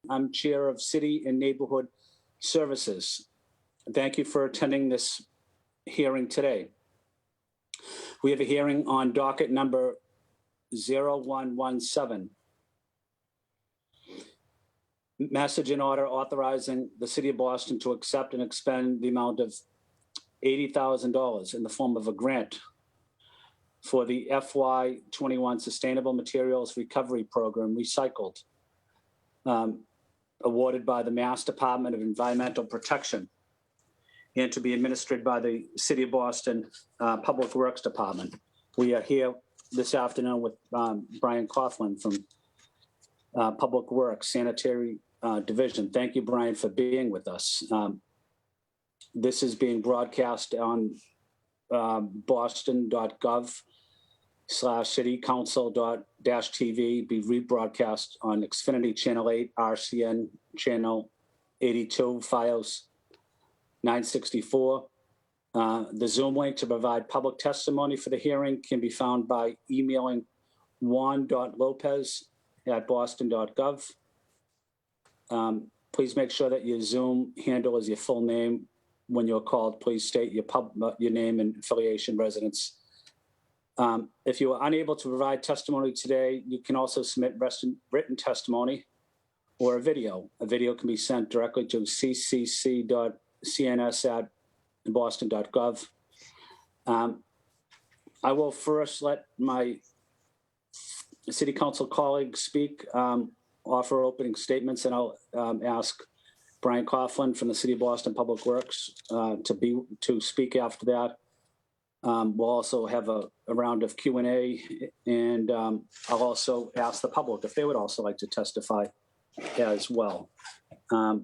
I'm Chair of City and Neighborhood Services. Thank you for attending this hearing today. We have a hearing on docket number 0117. Message in order authorizing the City of Boston to accept and expend the amount of $80,000 in the form of a grant for the FY21 Sustainable Materials Recovery Program, Recycled, awarded by the Mass Department of Environmental Protection and to be administered by the City of Boston Public Works Department. We are here this afternoon with Brian Coughlin from Public Works Sanitary Division. Thank you, Brian, for being with us. This is being broadcast on boston.gov/citycouncil-tv, be rebroadcast on Xfinity Channel 8, RCN Channel 82, Fios 964. The Zoom link to provide public testimony for the hearing can be found by emailing juan.lopez@boston.gov. Please make sure that your Zoom handle is your full name. When you're called, please state your name and affiliation, residence. If you are unable to provide testimony today, you can also submit written testimony or a video. A video can be sent directly to ccc.cns@boston.gov. I will first let my City Council colleagues speak, offer opening statements, and I'll ask Brian Coughlin from the City of Boston Public Works to speak after that. We'll also have a round of Q&A, and I'll also ask the public if they would also like to testify as well. I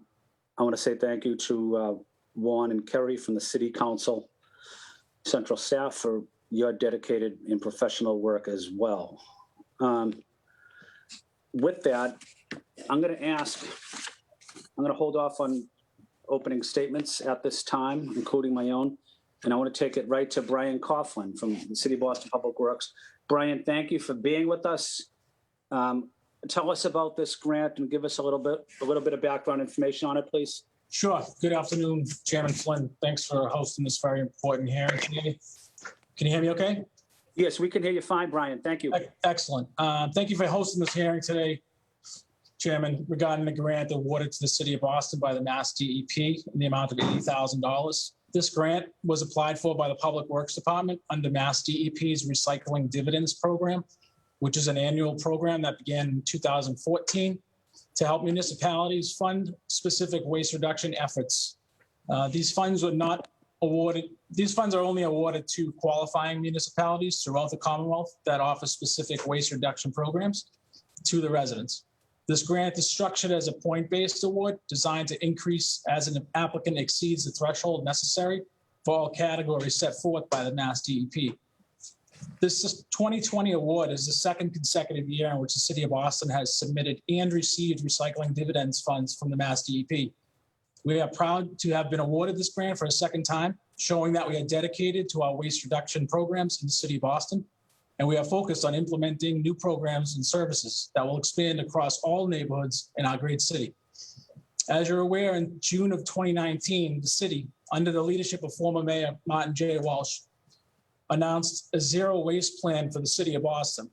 want to say thank you to Juan and Kerry from the City Council Central Staff for your dedicated and professional work as well. With that, I'm going to hold off on opening statements at this time, including my own, and I want to take it right to Brian Coughlin from the City of Boston Public Works. Brian, thank you for being with us. Tell us about this grant and give us a little bit of background information on it, please. Sure. Good afternoon, Chairman Flynn. Thanks for hosting this very important hearing today. Can you hear me okay? Yes, we can hear you fine, Brian. Thank you. Excellent. Thank you for hosting this hearing today, Chairman, regarding the grant awarded to the City of Boston by the Mass DEP in the amount of $80,000. This grant was applied for by the Public Works Department under Mass DEP's Recycling Dividends program, which is an annual program that began in 2014 to help municipalities fund specific waste reduction efforts. These funds are only awarded to qualifying municipalities throughout the Commonwealth that offer specific waste reduction programs to the residents. This grant is structured as a point-based award designed to increase as an applicant exceeds the threshold necessary for all categories set forth by the Mass DEP. This 2020 award is the second consecutive year in which the City of Boston has submitted and received recycling dividends funds from the Mass DEP. We are proud to have been awarded this grant for a second time, showing that we are dedicated to our waste reduction programs in the City of Boston, and we are focused on implementing new programs and services that will expand across all neighborhoods in our great city. As you're aware, in June of 2019, the city, under the leadership of former Mayor Martin J. Walsh, announced a zero waste plan for the City of Boston.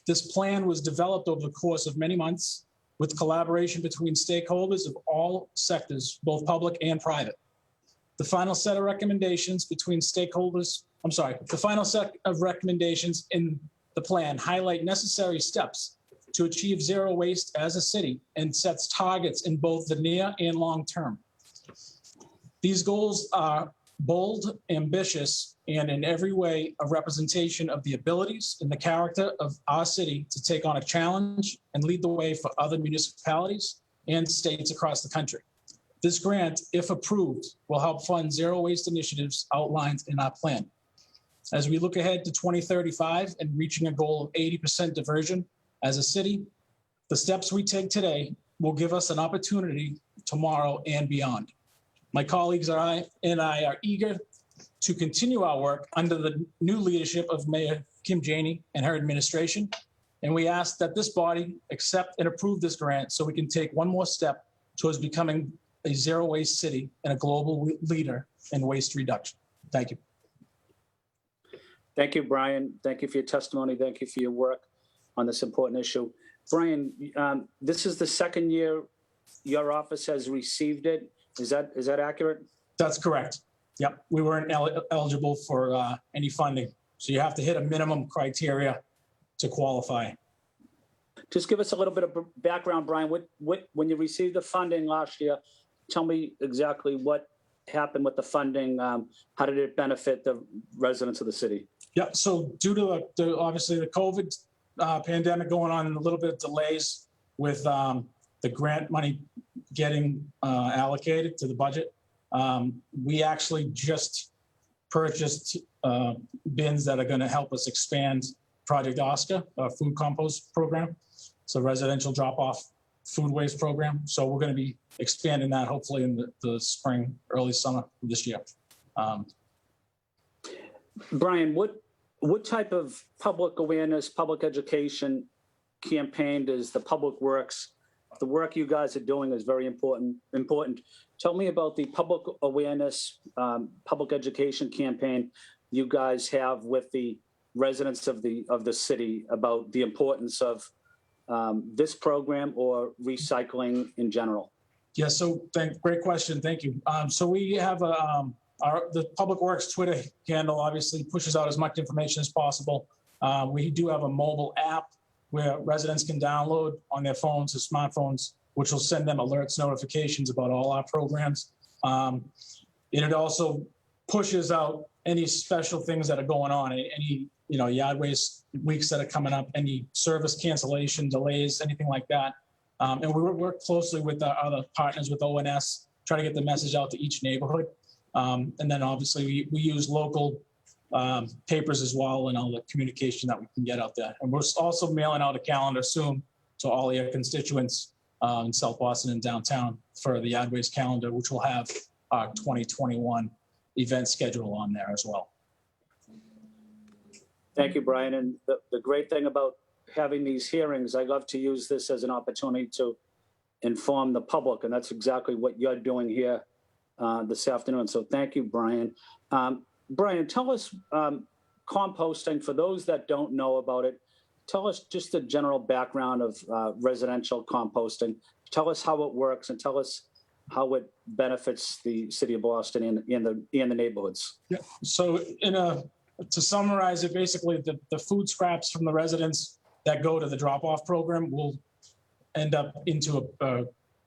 This plan was developed over the course of many months with collaboration between stakeholders of all sectors, both public and private. The final set of recommendations in the plan highlight necessary steps to achieve zero waste as a city and sets targets in both the near and long term. These goals are bold, ambitious, and in every way a representation of the abilities and the character of our city to take on a challenge and lead the way for other municipalities and states across the country. This grant, if approved, will help fund zero waste initiatives outlined in our plan. As we look ahead to 2035 and reaching a goal of 80% diversion as a city, the steps we take today will give us an opportunity tomorrow and beyond. My colleagues and I are eager to continue our work under the new leadership of Mayor Kim Janey and her administration And we ask that this body accept and approve this grant so we can take one more step towards becoming a zero waste city and a global leader in waste reduction. Thank you. Thank you, Brian. Thank you for your testimony. Thank you for your work on this important issue. Brian, this is the second year your office has received it. Is that accurate? That's correct. Yep, we weren't eligible for any funding. So you have to hit a minimum criteria to qualify. Just give us a little bit of background, Brian. When you received the funding last year, tell me exactly what happened with the funding. How did it benefit the residents of the city? Yeah, so due to obviously the COVID pandemic going on and a little bit of delays with the grant money getting allocated to the budget, we actually just purchased bins that are going to help us expand Project Oscar, our food compost program. So residential drop-off food waste program. So we're going to be expanding that hopefully in the spring, early summer of this year. Brian, what type of public awareness, public education campaign does the Public Works, the work you guys are doing is very important. Tell me about the public awareness, public education campaign you guys have with the residents of the city about the importance of this program or recycling in general. Yeah, so great question. Thank you. So we have the Public Works Twitter handle obviously pushes out as much information as possible. We do have a mobile app where residents can download on their phones or smartphones, which will send them alerts, notifications about all our programs. And it also pushes out any special things that are going on, any yard waste weeks that are coming up, any service cancellation, delays, anything like that. And we work closely with our other partners with ONS, try to get the message out to each neighborhood. And then obviously we use local papers as well and all the communication that we can get out there. And we're also mailing out a calendar soon to all your constituents in South Boston and downtown for the yard waste calendar, which will have our 2021 event schedule on there as well. Thank you, Brian. And the great thing about having these hearings, I love to use this as an opportunity to inform the public, and that's exactly what you're doing here this afternoon. So thank you, Brian. Brian, tell us composting, for those that don't know about it, tell us just the general background of residential composting. Tell us how it works and tell us how it benefits the city of Boston and the neighborhoods. Yeah. So to summarize it, basically the food scraps from the residents that go to the drop-off program will end up into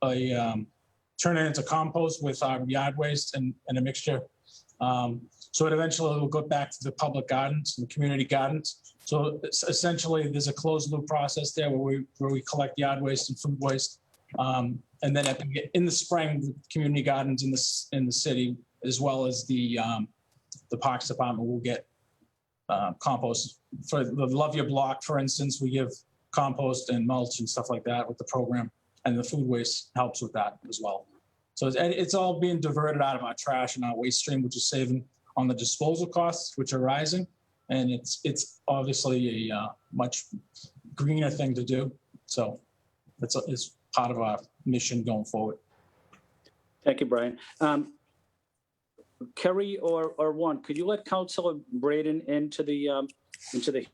turn it into compost with our yard waste and a mixture. So it eventually will go back to the public gardens and the community gardens. So essentially there's a closed loop process there where we collect yard waste and food waste. And then in the spring, the community gardens in the city, as well as the Parks Department will get compost. For the Love Your Block, for instance, we give compost and mulch and stuff like that with the program, and the food waste helps with that as well. So it's all being diverted out of our trash and our waste stream, which is saving on the disposal costs, which are rising. And it's obviously a much greener thing to do. So it's part of our mission going forward. Thank you, Brian. Kerry or Warren, could you let Councillor Braden into the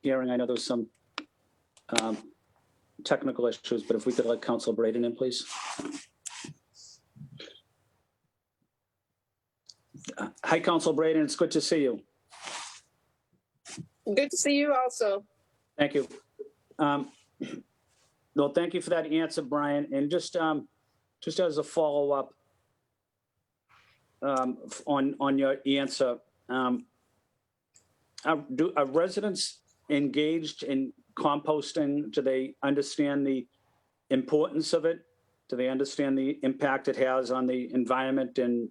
hearing? I know there's some technical issues, but if we could let Councillor Braden in, please. Hi, Councillor Braden. It's good to see you. Good to see you also. Thank you. Well, thank you for that answer, Brian. And just as a follow-up on your answer, are residents engaged in composting? Do they understand the importance of it? Do they understand the impact it has on the environment and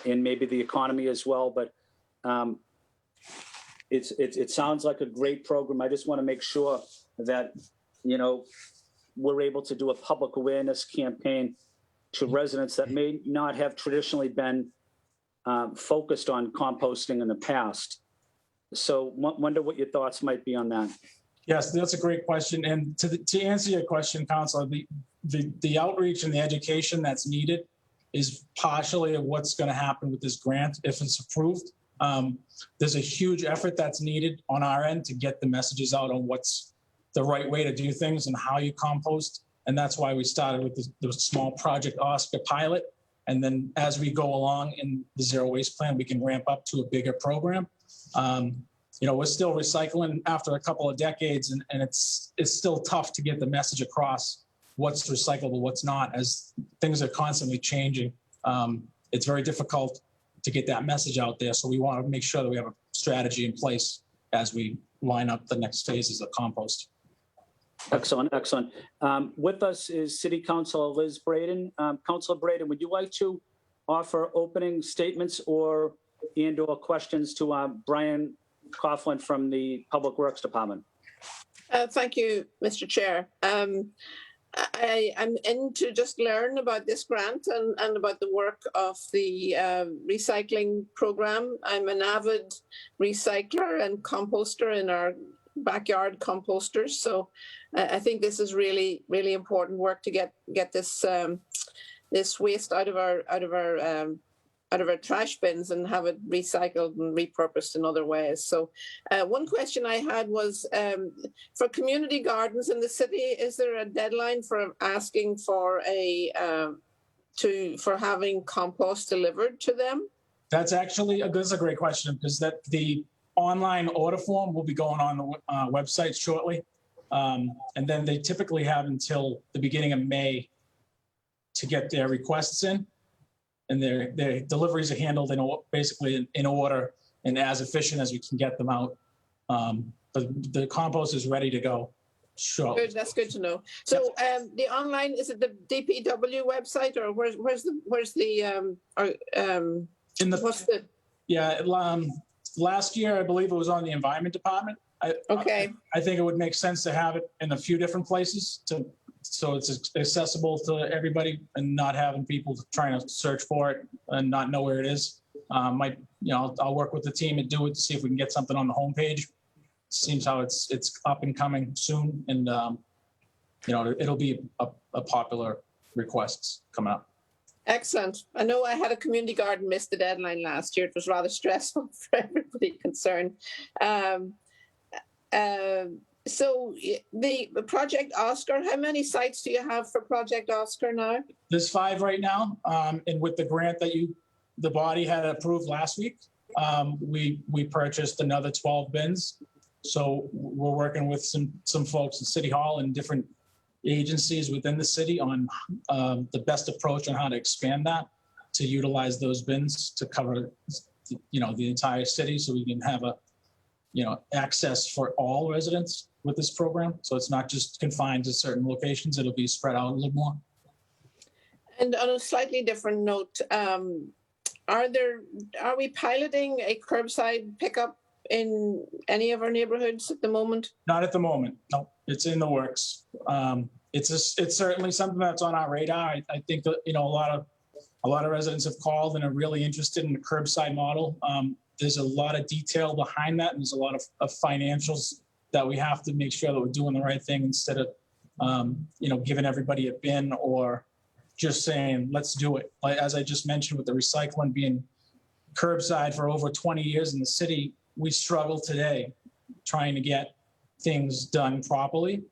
maybe the economy as well? But it sounds like a great program. I just want to make sure that, we're able to do a public awareness campaign to residents that may not have traditionally been focused on composting in the past. So wonder what your thoughts might be on that. Yes, that's a great question. And to answer your question, Councilor, the outreach and the education that's needed is partially of what's going to happen with this grant if it's approved. There's a huge effort that's needed on our end to get the messages out on what's the right way to do things and how you compost. And that's why we started with the small Project Oscar pilot. And then as we go along in the zero waste plan, we can ramp up to a bigger program. We're still recycling after a couple of decades, and it's still tough to get the message across what's recyclable, what's not, as things are constantly changing. It's very difficult to get that message out there. So we want to make sure that we have a strategy in place as we line up the next phases of compost. Excellent, excellent. With us is City Councilor Liz Braden. Councilor Braden, would you like to offer opening statements or questions to Brian Coughlin from the Public Works Department? Thank you, Mr. Chair. I'm in to just learn about this grant and about the work of the recycling program. I'm an avid recycler and composter in our backyard composters. So I think this is really, really important work to get this this waste out of our trash bins and have it recycled and repurposed in other ways. So one question I had was for community gardens in the city, is there a deadline for asking for for having compost delivered to them? That's actually that's a great question, because the online order form will be going on the website shortly. And then they typically have until the beginning of May to get their requests in. And their deliveries are handled basically in order and as efficient as we can get them out. But the compost is ready to go. Sure. Good, that's good to know. So the online, is it the DPW website, or last year I believe it was on the Environment Department. Okay. I think it would make sense to have it in a few different places so it's accessible to everybody and not having people trying to search for it and not know where it is. I'll work with the team and do it to see if we can get something on the homepage. Seems how it's up and coming soon, and it'll be a popular request coming up. Excellent. I know I had a community garden miss the deadline last year. It was rather stressful for everybody concerned. So the Project Oscar, how many sites do you have for Project Oscar now? There's 5 right now, and with the grant that the body had approved last week, we purchased another 12 bins. So we're working with some folks in City Hall and different agencies within the city on the best approach on how to expand that to utilize those bins to cover the entire city, so we can have access for all residents with this program. So it's not just confined to certain locations, it'll be spread out a little more. And on a slightly different note, are we piloting a curbside pickup in any of our neighborhoods at the moment? Not at the moment. No, it's in the works. It's certainly something that's on our radar. I think that a lot of residents have called and are really interested in the curbside model. There's a lot of detail behind that, and there's a lot of financials that we have to make sure that we're doing the right thing instead of giving everybody a bin or just saying let's do it. Like, as I just mentioned, with the recycling being curbside for over 20 years in the city, we struggle today trying to get things done properly,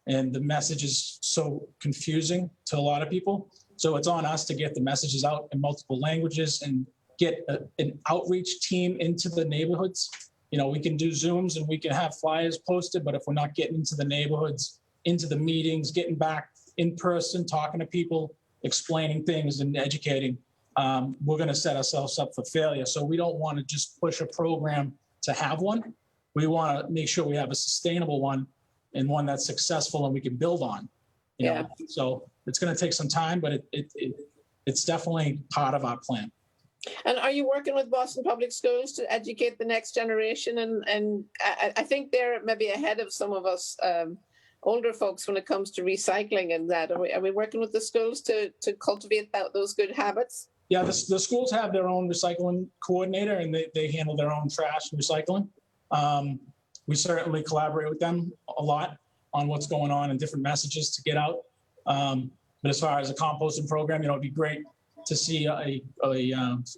and the message is so confusing to a lot of people. So it's on us to get the messages out in multiple languages and get an outreach team into the neighborhoods. We can do Zooms and we can have flyers posted, but if we're not getting into the neighborhoods, into the meetings, getting back in person, talking to people, explaining things and educating, we're going to set ourselves up for failure. So we don't want to just push a program to have one. We want to make sure we have a sustainable one and one that's successful and we can build on. You know? So it's going to take some time, but it's definitely part of our plan. And are you working with Boston Public Schools to educate the next generation? And I think they're maybe ahead of some of us older folks when it comes to recycling and that. Are we working with the schools to cultivate those good habits? Yeah, the schools have their own recycling coordinator, and they handle their own trash and recycling. we certainly collaborate with them a lot on what's going on and different messages to get out. But as far as a composting program, it'd be great to see a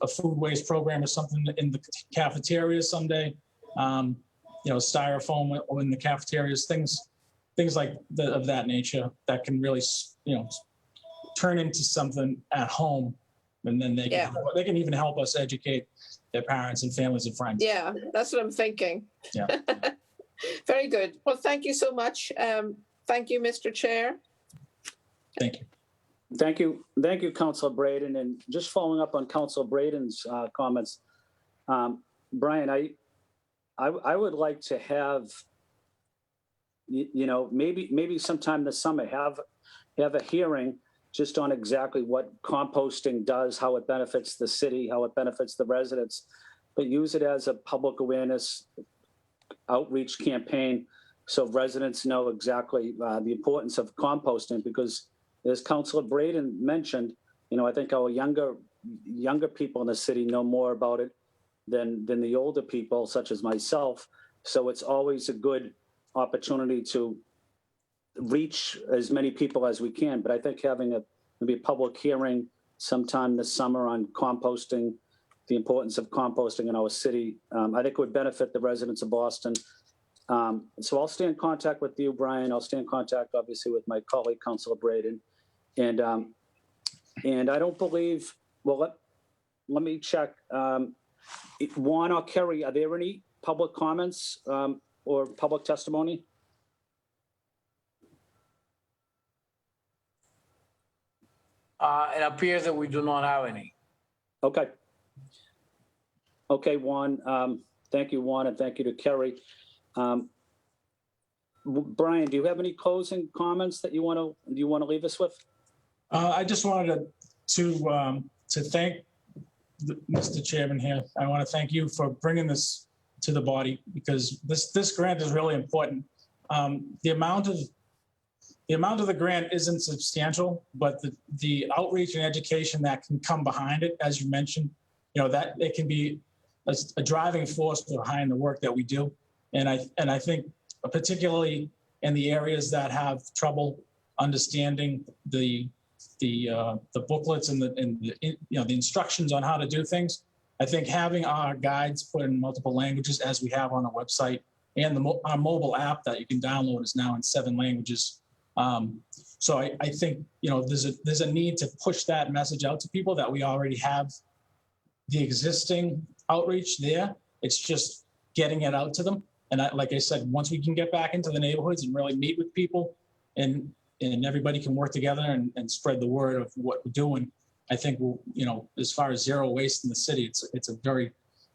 food waste program or something in the cafeterias someday. Styrofoam in the cafeterias, things like of that nature that can really, turn into something at home, and then they can even help us educate their parents and families and friends. Yeah, that's what I'm thinking. Yeah. Very good. Well, thank you so much. Thank you, Mr. Chair. Thank you. Thank you, Councillor Braden. And just following up on Councillor Braden's comments, Brian, I would like to have, maybe sometime this summer have a hearing just on exactly what composting does, how it benefits the city, how it benefits the residents, but use it as a public awareness outreach campaign so residents know exactly the importance of composting, because as Councillor Braden mentioned, I think our younger people in the city know more about it than the older people, such as myself. So it's always a good opportunity to reach as many people as we can. But I think having maybe a public hearing sometime this summer on composting, the importance of composting in our city, I think would benefit the residents of Boston. So I'll stay in contact with you, Brian. I'll stay in contact, obviously, with my colleague, Councillor Braden. And I don't believe, well, let me check. Juan or Kerry, are there any public comments or public testimony? It appears that we do not have any. Okay. Okay, Juan. Thank you, Juan, and thank you to Kerry. Brian, do you have any closing comments that you want to leave us with? I just wanted to thank Mr. Chairman here. I want to thank you for bringing this to the body, because this grant is really important. The amount of the grant isn't substantial, but the outreach and education that can come behind it, as you mentioned, that it can be a driving force behind the work that we do. And I think particularly in the areas that have trouble understanding the booklets and the instructions on how to do things, I think having our guides put in multiple languages, as we have on our website, and our mobile app that you can download is now in 7 languages. So I think there's a need to push that message out to people that we already have the existing outreach there. It's just getting it out to them. And like I said, once we can get back into the neighborhoods and really meet with people, and everybody can work together and spread the word of what we're doing, I think as far as zero waste in the city, it's a very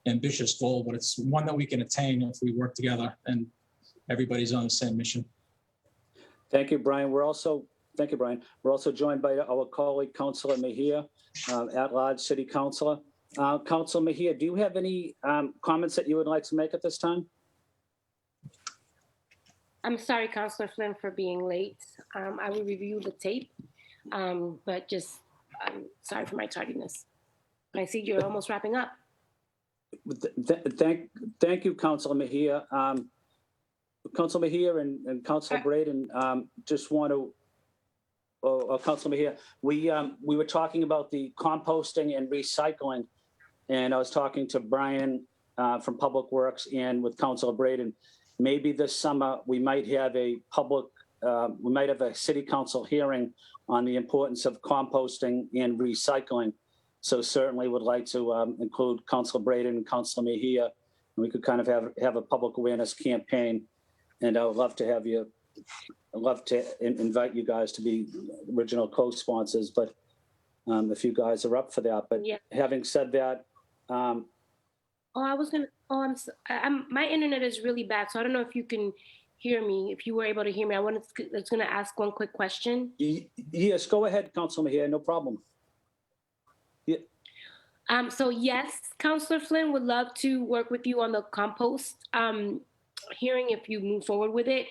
ambitious goal, but it's one that we can attain if we work together and everybody's on the same mission. Thank you, Brian. Thank you, Brian. We're also joined by our colleague, Councillor Mejia, at-large city councillor. Councillor Mejia, do you have any comments that you would like to make at this time? I'm sorry, Councillor Flynn, for being late. I will review the tape, but I'm sorry for my tardiness. I see you're almost wrapping up. Thank you, Councillor Mejia. Councillor Mejia and Councillor Braden, just want to, Councillor Mejia, we were talking about the composting and recycling, and I was talking to Brian from Public Works and with Councillor Braden. Maybe this summer we might have a city council hearing on the importance of composting and recycling. So certainly would like to include Councillor Braden and Councillor Mejia, and we could kind of have a public awareness campaign. And I would love to have you, I'd love to invite you guys to be original co-sponsors, but if you guys are up for that. But yeah. Having said that, my internet is really bad, so I don't know if you can hear me. If you were able to hear me, I was going to ask one quick question. Yes, go ahead, Councilor Mejia, no problem. Yeah. So yes, Councillor Flynn would love to work with you on the compost hearing if you move forward with it.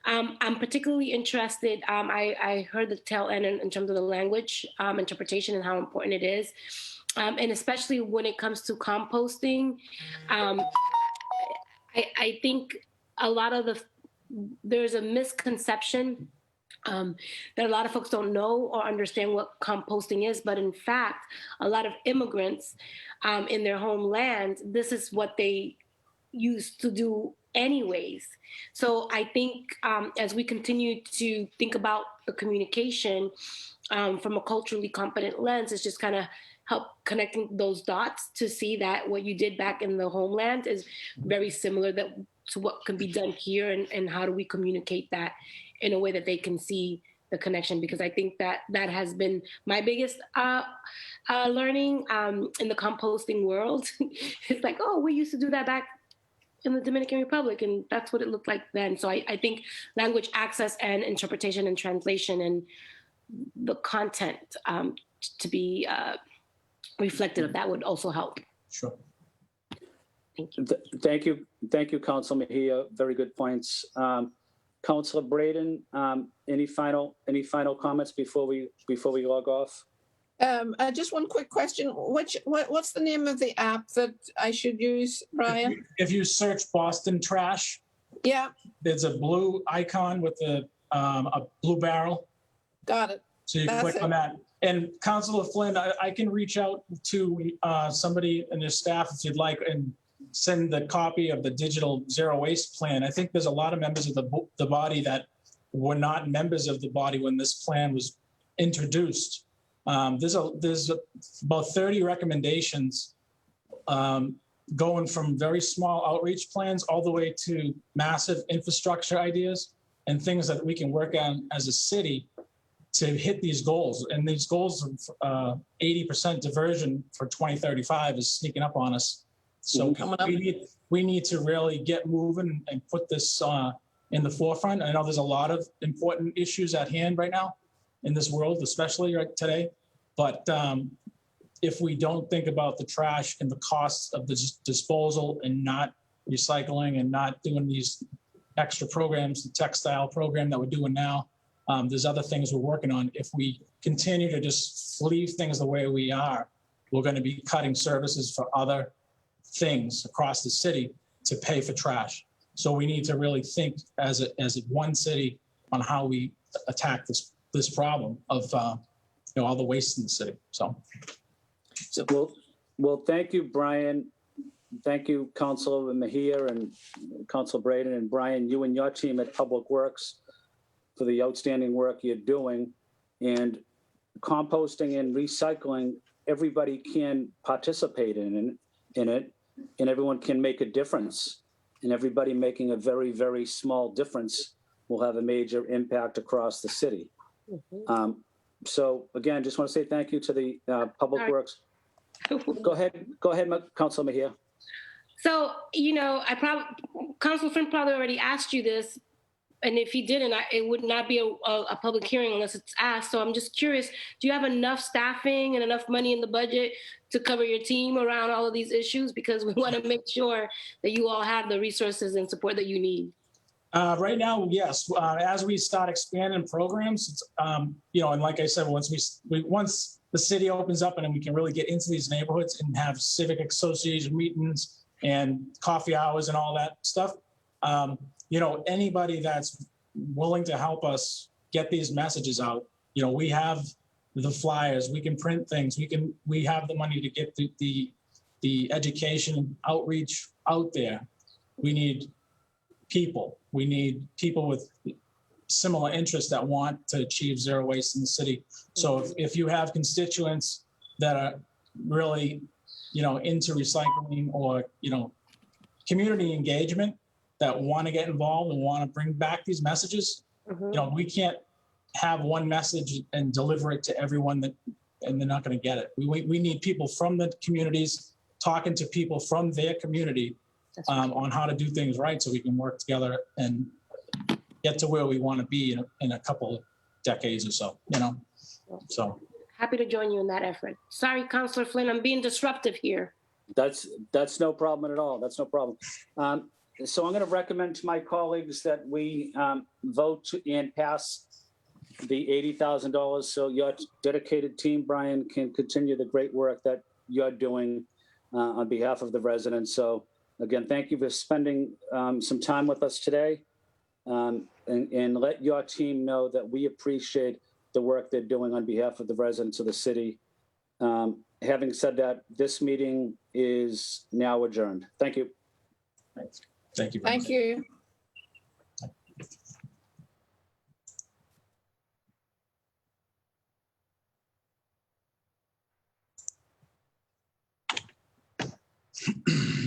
I'm particularly interested. I heard the tail end in terms of the language interpretation and how important it is. And especially when it comes to composting, I think there's a misconception that a lot of folks don't know or understand what composting is, but in fact, a lot of immigrants in their homeland, this is what they used to do anyways. So I think as we continue to think about the communication from a culturally competent lens, it's just kind of help connecting those dots to see that what you did back in the homeland is very similar to what can be done here, and how do we communicate that in a way that they can see the connection, because I think that has been my biggest learning in the composting world. It's like, oh, we used to do that back in the Dominican Republic, and that's what it looked like then. So I think language access and interpretation and translation and the content to be reflective of that would also help. Sure. Thank you. Thank you, Councillor Mejia. Very good points. Councillor Braden, any final comments before we log off? Just one quick question. What's the name of the app that I should use, Brian? If you search Boston trash, Yeah, there's a blue icon with a blue barrel. got it. So you That's click it. on that. And Councillor Flynn, I can reach out to somebody in your staff if you'd like, and send the copy of the digital zero waste plan. I think there's a lot of members of the body that were not members of the body when this plan was introduced. There's about 30 recommendations going from very small outreach plans all the way to massive infrastructure ideas and things that we can work on as a city to hit these goals. And these goals of 80% diversion for 2035 is sneaking up on us. So we need to really get moving and put this in the forefront. I know there's a lot of important issues at hand right now in this world, especially right today. But if we don't think about the trash and the costs of the disposal and not recycling and not doing these extra programs, the textile program that we're doing now, there's other things we're working on. If we continue to just leave things the way we are, we're going to be cutting services for other things across the city to pay for trash. So we need to really think as one city on how we attack this problem of all the waste in the city. So well, thank you, Brian. Thank you, Councillor Mejia and Councillor Braden, and Brian, you and your team at Public Works for the outstanding work you're doing. And composting and recycling, everybody can participate in it, and everyone can make a difference. And everybody making a very, very small difference will have a major impact across the city. Mm-hmm. So again, just want to say thank you to the Public Works. Go ahead, Councillor Mejia. So, Councilor Flynn probably already asked you this, and if he didn't, it would not be a public hearing unless it's asked. So I'm just curious, do you have enough staffing and enough money in the budget to cover your team around all of these issues? Because we want to make sure that you all have the resources and support that you need. Right now, yes. As we start expanding programs, it's, and like I said, once the city opens up and then we can really get into these neighborhoods and have civic association meetings and coffee hours and all that stuff, anybody that's willing to help us get these messages out, we have the flyers, we can print things, we have the money to get the education and outreach out there. We need people with similar interests that want to achieve zero waste in the city. So if you have constituents that are really, into recycling or, community engagement that want to get involved and want to bring back these messages, Mm-hmm. We can't have one message and deliver it to everyone and they're not going to get it. We need people from the communities talking to people from their community on how to do things right, so we can work together and get to where we want to be in a couple of decades or so, So happy to join you in that effort. Sorry, Councillor Flynn, I'm being disruptive here. That's no problem at all. That's no problem. So I'm going to recommend to my colleagues that we vote and pass the $80,000 so your dedicated team, Brian, can continue the great work that you're doing on behalf of the residents. So Again, thank you for spending some time with us today. And let your team know that we appreciate the work they're doing on behalf of the residents of the city. Having said that, this meeting is now adjourned. Thank you. Thank you. very much. Thank you.